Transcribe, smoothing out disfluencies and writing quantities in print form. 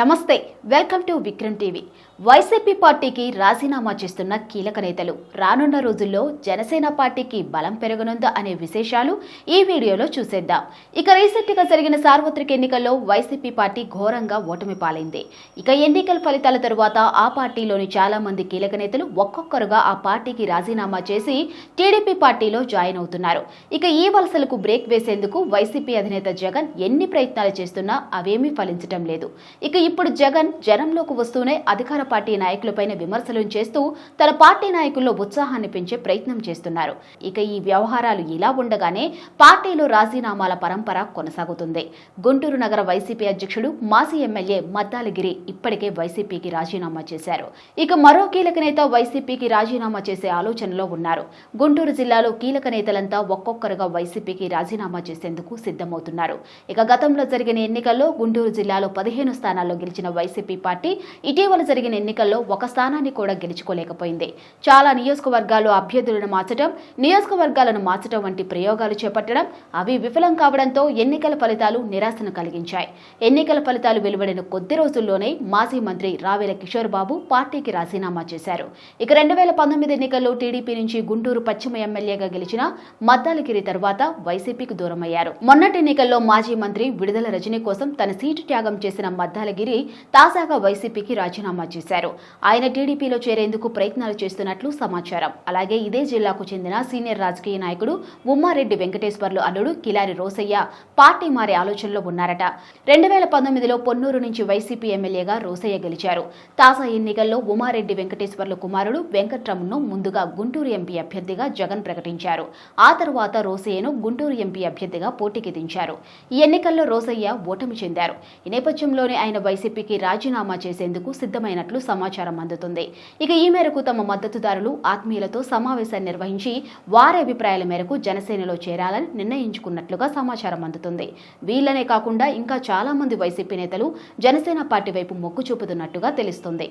నమస్తే welcome to Vikram TV. YCP పార్టీకి రాజీనామా చేస్తున్న కీలక నేతలు రానున్న రోజుల్లో జనసేన పార్టీకి బలం పెరగనుందా అనే విశేషాలు ఈ వీడియోలో చూసేద్దాం. ఇక రీసెంట్ గా జరిగిన సార్వత్రిక ఎన్నికల్లో వైసీపీ పార్టీ ఘోరంగా ఓటమి పాలైంది. ఇక ఎన్నికల ఫలితాల తరువాత ఆ పార్టీలోని చాలా మంది కీలక నేతలు ఒక్కొక్కరుగా ఆ పార్టీకి రాజీనామా చేసి టీడీపీ పార్టీలో జాయిన్ అవుతున్నారు. ఇక ఈ వలసలకు బ్రేక్ వేసేందుకు వైసీపీ అధినేత జగన్ ఎన్ని ప్రయత్నాలు చేస్తున్నా అవేమీ ఫలించడం లేదు. ఇక ఇప్పుడు జగన్ జనంలోకి వస్తూనే అధికార పార్టీ నాయకులపైన విమర్శలు చేస్తూ తన పార్టీ నాయకుల్లో ఉత్సాహాన్ని పెంచే ప్రయత్నం చేస్తున్నారు. ఇక ఈ వ్యవహారాలు ఇలా ఉండగానే పార్టీలో రాజీనామాల పరంపర కొనసాగుతుంది. గుంటూరు నగర వైసీపీ అధ్యక్షుడు మాజీ ఎమ్మెల్యే మద్దాలగిరి ఇప్పటికే వైసీపీకి రాజీనామా చేశారు. ఇక మరో కీలక నేత వైసీపీకి రాజీనామా చేసే ఆలోచనలో ఉన్నారు. గుంటూరు జిల్లాలో కీలక నేతలంతా ఒక్కొక్కరుగా వైసీపీకి రాజీనామా చేసేందుకు సిద్ధమవుతున్నారు. ఇక గతంలో జరిగిన ఎన్నికల్లో గుంటూరు జిల్లాలో 15 స్థానాల్లో గెలిచిన వైసీపీ పార్టీ ఇటీవల జరిగిన ఎన్నికల్లో ఒక స్థానాన్ని కూడా గెలుచుకోలేకపోయింది. చాలా నియోజకవర్గాల్లో అభ్యర్థులను మార్చడం వంటి ప్రయోగాలు చేపట్టడం అవి విఫలం కావడంతో ఎన్నికల ఫలితాలు నిరాశను కలిగించాయి. ఎన్నికల ఫలితాలు వెలువడిన కొద్ది రోజుల్లోనే మాజీ మంత్రి రావెల కిషోర్ బాబు పార్టీకి రాజీనామా చేశారు. ఇక 2019 ఎన్నికల్లో టీడీపీ నుంచి గుంటూరు పశ్చిమ ఎమ్మెల్యేగా గెలిచిన మద్దాలగిరి తర్వాత వైసీపీకి దూరమయ్యారు. మొన్నటి ఎన్నికల్లో మాజీ మంత్రి విడుదల రజనీ కోసం తన సీటు త్యాగం చేసిన మద్దాలగిరి తాజాగా వైసీపీకి రాజీనామా చేశారు. ఆయన టీడీపీలో చేరేందుకు ప్రయత్నాలు చేస్తున్నట్లు సమాచారం. అలాగే ఇదే జిల్లాకు చెందిన సీనియర్ రాజకీయ నాయకుడు ఉమ్మారెడ్డి వెంకటేశ్వర్లు అల్లుడు కిలారి రోసయ్య పార్టీ మారే ఆలోచనలో ఉన్నారట. 2019లో పొన్నూరు నుంచి వైసీపీ ఎమ్మెల్యేగా రోసయ్య గెలిచారు. తాజా ఎన్నికల్లో ఉమ్మారెడ్డి వెంకటేశ్వర్లు కుమారుడు వెంకట్రామ్ను ముందుగా గుంటూరు ఎంపీ అభ్యర్థిగా జగన్ ప్రకటించారు. ఆ తర్వాత రోసయ్యను గుంటూరు ఎంపీ అభ్యర్థిగా పోటీకి దించారు. ఈ ఎన్నికల్లో రోసయ్య ఓటమి చెందారు. ఈ నేపథ్యంలోనే ఆయన వైసీపీకి రాజీనామా చేసేందుకు సిద్ధమైనట్లు సమాచారం అందుతుంది. ఇక ఈ మేరకు తమ మద్దతుదారులు ఆత్మీయులతో సమావేశాన్ని నిర్వహించి వారి అభిప్రాయాల మేరకు జనసేనలో చేరాలని నిర్ణయించుకున్నట్లుగా సమాచారం అందుతుంది. వీళ్ళనే కాకుండా ఇంకా చాలా మంది వైసీపీ నేతలు జనసేన పార్టీ వైపు మొగ్గు చూపుతున్నట్టుగా తెలుస్తుంది.